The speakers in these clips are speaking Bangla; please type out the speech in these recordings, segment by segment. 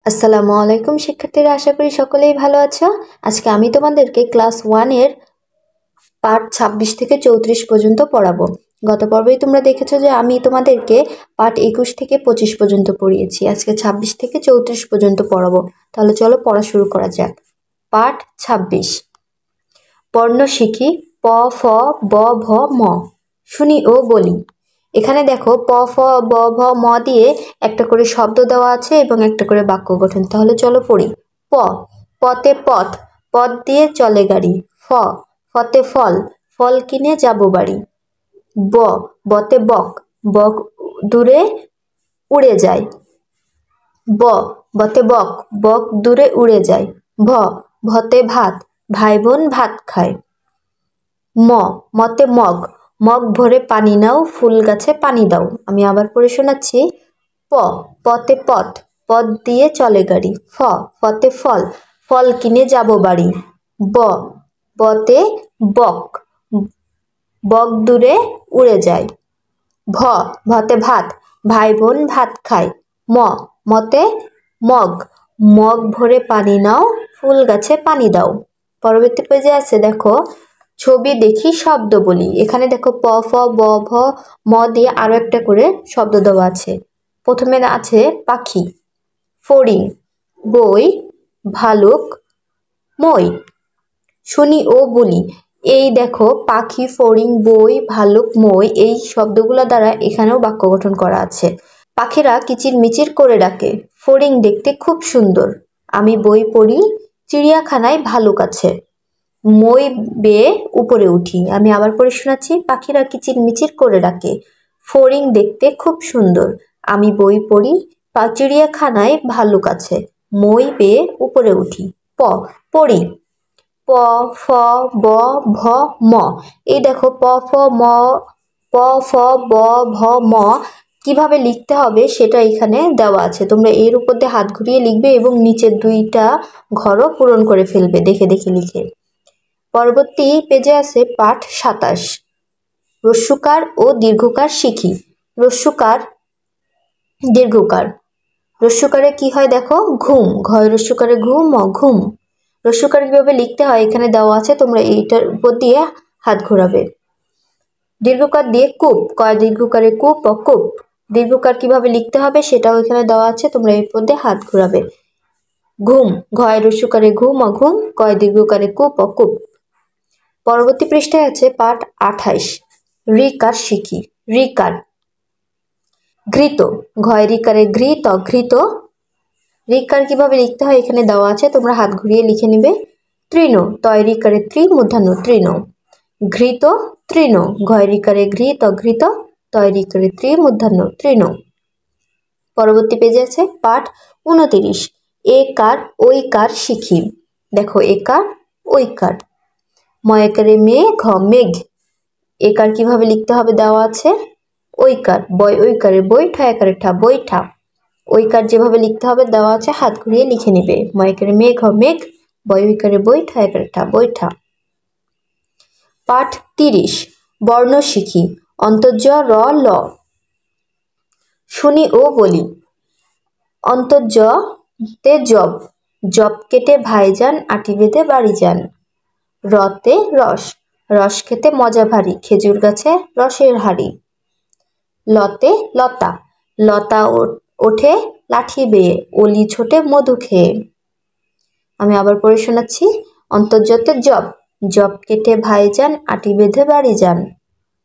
আসসালামু আলাইকুম শিক্ষার্থীরা, আশা করি সকলেই ভালো আছো। আজকে আমি তোমাদেরকে ক্লাস 1 এর পার্ট 26 থেকে 34 পর্যন্ত পড়াবো। গত পর্বেই তোমরা দেখেছো যে আমি তোমাদেরকে পার্ট 21 থেকে 25 পর্যন্ত পড়িয়েছি। আজকে 26 থেকে 34 পর্যন্ত পড়াবো। তাহলে চলো পড়া শুরু করা যাক। পার্ট 26। বর্ণ শিখি। প, ফ, ব, ভ, ম। শুনি ও বলি। এখানে দেখো প, ফ, ব, ভ, ম দিয়ে একটা করে শব্দ দেওয়া আছে এবং একটা করে বাক্য গঠন। তাহলে চলো পড়ি। প, পতে পথ, পথ দিয়ে চলে গাড়ি। ফ, ফতে ফল, ফল কিনে যাব বাড়ি। ব, বতে বক, বক দূরে উড়ে যায়। ব, বতে বক, বক দূরে উড়ে যায়। ভ, ভতে ভাত, ভাই বোন ভাত খায়। ম, মতে মগ, মগ ভরে পানি নাও, ফুল গাছে পানি দাও। আমি আবার পড়ে শোনাচ্ছি। প, পতে পথ, পথ দিয়ে চলে গাড়ি। ফ, ফতে ফল, ফল কিনে যাব বাড়ি। ব, বতে বক, বক দূরে উড়ে যায়। ভ, ভতে ভাত, ভাই বোন ভাত খায়। ম, মতে মগ, মগ ভরে পানি নাও, ফুল গাছে পানি দাও। পরবর্তী পেজে আছে দেখো ছবি দেখি শব্দ বলি। এখানে দেখো প, ফ, ব, ভ, ম দিয়ে আরো একটা করে শব্দ দেওয়া আছে। প্রথমে আছে পাখি, ফড়িং, বই, ভালুক, মই। শুনি ও বলি। এই দেখো পাখি, ফড়িং, বই, ভালুক, মই এই শব্দগুলো দ্বারা এখানেও বাক্য গঠন করা আছে। পাখিরা কিচির মিচির করে ডাকে। ফড়িং দেখতে খুব সুন্দর। আমি বই পড়ি, চিড়িয়াখানায় ভালুক আছে। মই বেয়ে উপরে উঠি। আমি আবার পড়ে শোনাচ্ছি। পাখিরা কিচির মিচির করে ডাকে। ফড়িং দেখতে খুব সুন্দর। আমি বই পড়ি, চিড়িয়াখানায় ভালুক আছে। মই বেয়ে উপরে উঠি। প, পড়ি। প, ফ, ব, ভ, ম। এই দেখো প, ফ, ম, প, ফ, ব, ভ, ম কিভাবে লিখতে হবে সেটা এখানে দেওয়া আছে। তোমরা এর উপর দিয়ে হাত ঘুরিয়ে লিখবে এবং নিচের দুইটা ঘরও পূরণ করে ফেলবে দেখে দেখে লিখে। পরবর্তী পেজে আছে পাঠ 27। হ্রস্বকার ও দীর্ঘকার শিখি। হ্রস্বকার, দীর্ঘকার। হ্রস্বকারে কি হয় দেখো ঘুম, ঘয় হ্রস্বকারে ঘুম, ঘুম। হ্রস্বকার কিভাবে লিখতে হয় এখানে দেওয়া আছে, তোমরা এইটার উপর দিয়ে হাত ঘোরাবে। দীর্ঘকার দিয়ে কূপ, কয় দীর্ঘকারে কূপ, কূপ। দীর্ঘকার কিভাবে লিখতে হবে সেটাও এখানে দেওয়া আছে, তোমরা এর উপর দিয়ে হাত ঘোরাবে। ঘুম, ঘয় হ্রস্বকারে ঘুম, ঘুম, কয় দীর্ঘকারে কূপ, কূপ। পরবর্তী পৃষ্ঠায় আছে পাঠ 28। ঋকার শিখি। ঋকার, ঘৃত, ঘয় ঋকারে ঘৃত, ঘৃত। ঋকার কিভাবে লিখতে হয় এখানে দেওয়া আছে, তোমরা হাত ঘুরিয়ে লিখে নিবে। তৃণ, তয় ঋকারে ত্রি, মূর্ধন্য তৃণ। ঘৃত, তৃণ, ঘয় ঋকারে ঘৃত, ঘৃত, তয় ঋকারে ত্রি, মূর্ধন্য তৃণ। পরবর্তী পেজে আছে পাঠ 29। একার ঐকার শিখি। দেখো একার ঐকার। ময়কারে মেঘ, মেঘ। একার কিভাবে লিখতে হবে দেওয়া আছে। ঐকার, বয় ঐকারে বই, ঠয়াকারে ঠা, বৈঠা। ঐকার যেভাবে লিখতে হবে দেওয়া আছে, হাত ঘুরিয়ে লিখে নিবে। ময়কারে মেঘ, মেঘ, বয় ঐকারে বই, ঠয়াকারে ঠা, বৈঠা। পাঠ 30। বর্ণ শিখি। অন্তর্জ র, ল। শুনি ও বলি। অন্তর্জ তে জব, জব কেটে ভাইজান, আটি বেঁধে বাড়ি যান। রতে রস, রস খেতে মজা ভারী, খেজুর গাছে রসের হাড়ি। লতে লতা, লতা ওঠে লাঠি বেয়ে, অলি ছোটে মধু খেয়ে। আমি আবার পড়ে শোনাচ্ছি। অন্তর্জতে জব, জব কেটে ভাইজান, আটি বেঁধে বাড়ি যান।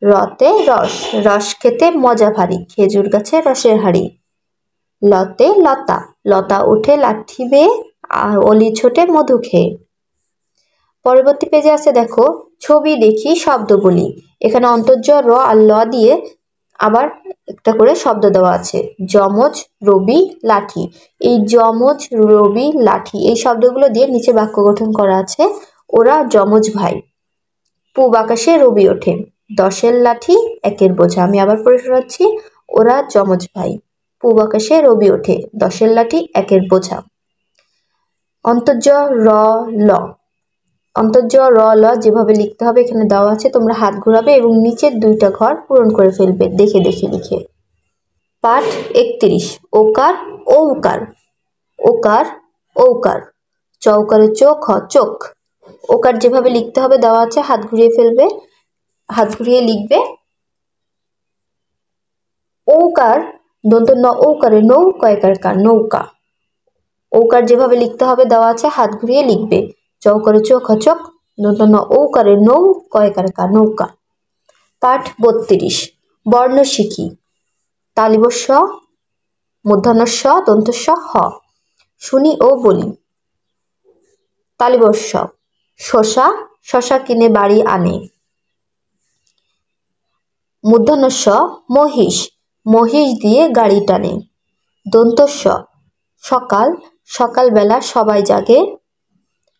রতে রস, রস খেতে মজা ভারী, খেজুর গাছে রসের হাড়ি। লতে লতা, লতা ওঠে লাঠি বেয়ে, অলি ছোটে মধু খেয়ে। পরবর্তী পেজে আছে দেখো ছবি দেখি শব্দ বলি। এখানে অন্তর্জ র আর ল দিয়ে আবার একটা করে শব্দ দেওয়া আছে। যমজ, রবি, লাঠি। এই যমজ, রবি, লাঠি এই শব্দগুলো দিয়ে নিচে বাক্য গঠন করা আছে। ওরা যমজ ভাই। পূব আকাশে রবি ওঠে, 10-এর লাঠি 1-এর বোঝা। আমি আবার পড়ে শোনাচ্ছি। ওরা যমজ ভাই। পূব আকাশে রবি ওঠে, 10-এর লাঠি 1-এর বোঝা। অন্তর্জ র, ল। অন্তর্জ র, ল যেভাবে লিখতে হবে এখানে দেওয়া আছে, তোমরা হাত ঘোরাবে এবং নিচের দুইটা ঘর পূরণ করে ফেলবে দেখে দেখে লিখে। পাঠ 31। ওকার ও উকার। ওকার ঔকার, চৌকারে চোখ হ চোখ। ওকার যেভাবে লিখতে হবে দেওয়া আছে, হাত ঘুরিয়ে ফেলবে, হাত ঘুরিয়ে লিখবে। ঔকার দন্ত ন ঔকারে নৌ কয়কার কার নৌকা। ঔকার যেভাবে লিখতে হবে দেওয়া আছে, হাত ঘুরিয়ে লিখবে। চৌকারে চোখ হ চোখ, দন্ত ন ঔকারে নৌ কয়কার কার নৌকা। পাঠ 32 বর্ণ শিখি। তালিবস্য মূর্ধন্যস্য দন্তস্য হ। শুনি ও বলি। তালিবস্য শশা, শশা কিনে বাড়ি আনে। মূর্ধন্যস্য মহিষ, মহিষ দিয়ে গাড়ি টানে। দন্তস্য সকাল, সকালবেলা সবাই জাগে।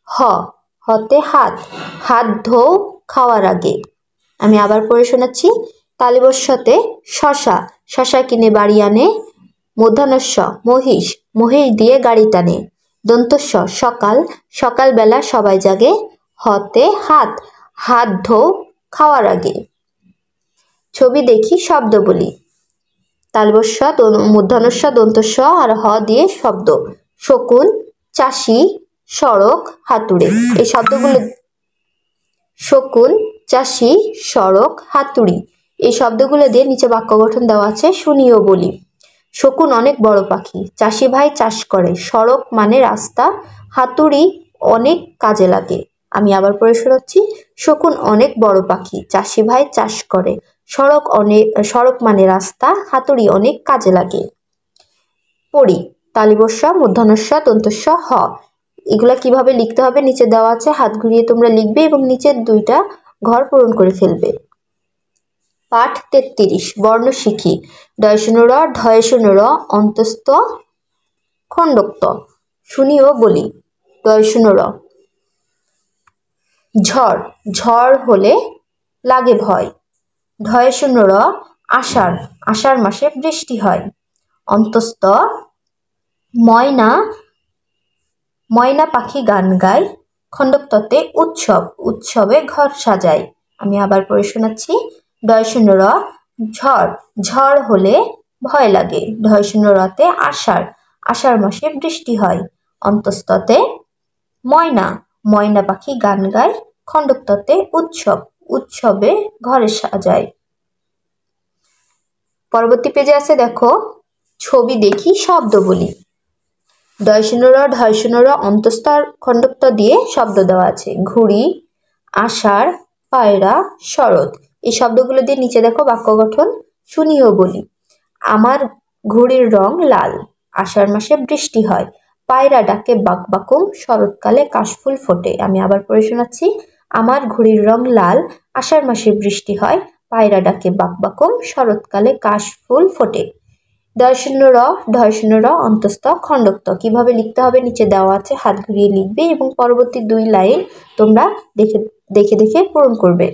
হ হতে হাত, হাত ধোও খাওয়ার আগে। আমি আবার পড়ে শোনাচ্ছি। তালিবস্যতে শশা, শশা কিনে বাড়ি আনে। মূর্ধন্যস্য মহিষ, মহিষ দিয়ে গাড়ি টানে। দন্তস্য সকাল, সকালবেলা সবাই জাগে। হতে হাত, হাত ধোও খাওয়ার আগে। ছবি দেখি শব্দ বলি। তালবস্য মূর্ধন্যস্য দন্তস্য আর হ দিয়ে শব্দ। শকুন, চাষি, সড়ক, হাতুড়ে। এই শব্দগুলো শকুন, চাষি, সড়ক, হাতুড়ি, এই শব্দগুলো দিয়ে নিচে বাক্য গঠন দেওয়া আছে, শুনিও বলি। শকুন অনেক বড় পাখি, চাষি ভাই চাষ করে। সড়ক মানে রাস্তা, হাতুড়ি অনেক কাজে লাগে। আমি আবার পড়ে শোনাচ্ছি। শকুন অনেক বড় পাখি, চাষি ভাই চাষ করে। সড়ক মানে রাস্তা, হাতুড়ি অনেক কাজে লাগে। পড়ি। তালিবস্য মূর্ধন্যস্য দন্তস্য হ। এগুলা কিভাবে লিখতে হবে নিচে দেওয়া আছে, হাত ঘুরিয়ে তোমরা লিখবে এবং নিচের দুইটা ঘর পূরণ করে ফেলবে। পাঠ 33 বর্ণ শিখি। ডয়শূন্য ঢয়শূন্য অন্তস্থ খণ্ডক্ত। শুনিও বলি। ডয়শূন্য ঝড়, ঝড় হলে লাগে ভয়। ঢয়শূন্য আষাঢ়, আষাঢ় মাসে বৃষ্টি হয়। অন্তস্থ ময়না, ময়না পাখি গান গায়। খণ্ডক্ততে উৎসব, উৎসবে ঘর সাজায়। আমি আবার পড়ে শোনাচ্ছি। ডয়শূন্য ঝড়, ঝড় হলে ভয় লাগে। ঢয়শূন্য তে আষাঢ়, আষাঢ় মাসে বৃষ্টি হয়। অন্তস্থতে ময়না, ময়না পাখি গান গায়। খণ্ডক্ততে উৎসব, উৎসবে ঘরে সাজায়। পরবর্তী পেজে আছে দেখো, ছবি দেখি শব্দ বলি। ডয়শূন্য ঢয়শূন্য অন্তস্থ খণ্ডক্ত দিয়ে শব্দ দেওয়া আছে। ঘুড়ি, আষাঢ়, পায়রা, শরৎ, এই শব্দগুলো দিয়ে নিচে দেখো বাক্য গঠন। শুনিও বলি। আমার ঘুড়ির রং লাল, আষাঢ় মাসে বৃষ্টি হয়। পায়রা ডাকে বাক বাকুম, শরৎকালে কাশফুল ফোটে। আমি আবার পড়ে শোনাচ্ছি। আমার ঘুড়ির রং লাল, আষাঢ় মাসে বৃষ্টি হয়। পায়রা ডাকে বাক বাকুম, শরৎকালে কাশফুল ফোটে। ঢয়শূন্য ঢয়শূন্য অন্তস্থ খণ্ডক্ত। কিভাবে লিখতে হবে নিচে দেওয়া আছে, হাত ঘুরিয়ে লিখবে এবং পরবর্তী 2 লাইন তোমরা দেখে দেখে দেখে পূরণ করবে।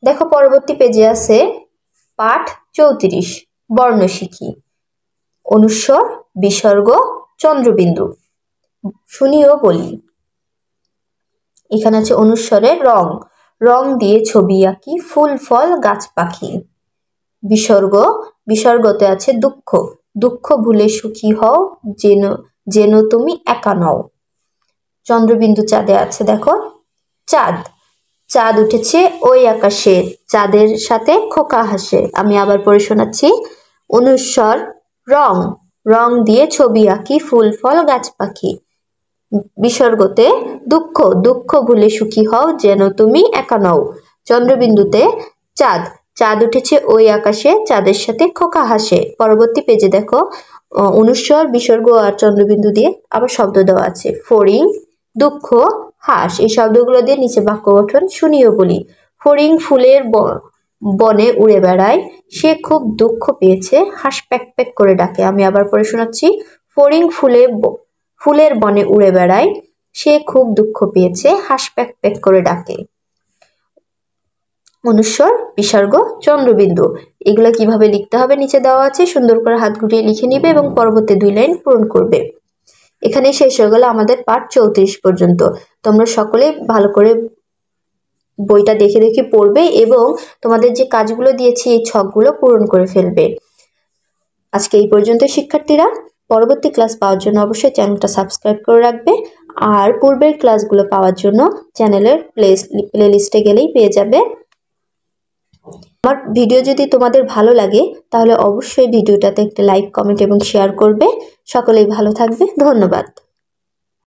দেখো পরবর্তী পেজে আছে পাঠ 34 বর্ণ শিখি। অনুস্বর, বিসর্গ, চন্দ্রবিন্দু। শুনিও বলি। এখানে আছে অনুস্বরে রং, রং দিয়ে ছবি আঁকি। ফুল ফল গাছ পাখি। বিসর্গ, বিসর্গতে আছে দুঃখ, দুঃখ ভুলে সুখী হও, যেন যেন তুমি একা নও। চন্দ্রবিন্দু চাঁদে আছে দেখো। চাঁদ, চাঁদ উঠেছে ওই আকাশে, চাঁদের সাথে খোকা হাসে। আমি আবার পড়ে শোনাচ্ছি। অনুস্বর রং, রং দিয়ে ছবি আঁকি। ফুল ফল গাছ পাখি। বিসর্গতে দুঃখ, দুঃখ ভুলে সুখী হও, যেন তুমি একা নও। চন্দ্রবিন্দুতে চাঁদ, চাঁদ উঠেছে ওই আকাশে, চাঁদের সাথে খোকা হাসে। পরবর্তী পেজে দেখো অনুস্বর, বিসর্গ আর চন্দ্রবিন্দু দিয়ে আবার শব্দ দেওয়া আছে। ফড়িং, দুঃখ, হাস, এই শব্দগুলো দিয়ে নিচে বাক্য গঠন। শুনিও বলি। ফড়িং ফুলের বনে উড়ে বেড়ায়, সে খুব দুঃখ পেয়েছে, হাঁস প্যাক প্যাক করে ডাকে। আমি আবার পড়ে শোনাচ্ছি। ফড়িং ফুলের বনে উড়ে বেড়ায়, সে খুব দুঃখ পেয়েছে, হাঁস প্যাক প্যাক করে ডাকে। অনুস্বর, বিসর্গ, চন্দ্রবিন্দু, এগুলো কিভাবে লিখতে হবে নিচে দেওয়া আছে, সুন্দর করে হাত ঘুরিয়ে লিখে নিবে এবং পরবর্তী 2 লাইন পূরণ করবে। এখানে শেষ হয়ে গেল আমাদের পাঠ 34 পর্যন্ত। তোমরা সকলেই ভালো করে বইটা দেখে দেখে পড়বে এবং তোমাদের যে কাজগুলো দিয়েছি এই ছকগুলো পূরণ করে ফেলবে। আজকে এই পর্যন্ত শিক্ষার্থীরা। পরবর্তী ক্লাস পাওয়ার জন্য অবশ্যই চ্যানেলটা সাবস্ক্রাইব করে রাখবে, আর পূর্বের ক্লাসগুলো পাওয়ার জন্য চ্যানেলের প্লেলিস্টে গেলেই পেয়ে যাবে। আমার ভিডিও যদি তোমাদের ভালো লাগে তাহলে অবশ্যই ভিডিওটাতে একটা লাইক, কমেন্ট এবং শেয়ার করবে। সকলেই ভালো থাকবে। ধন্যবাদ।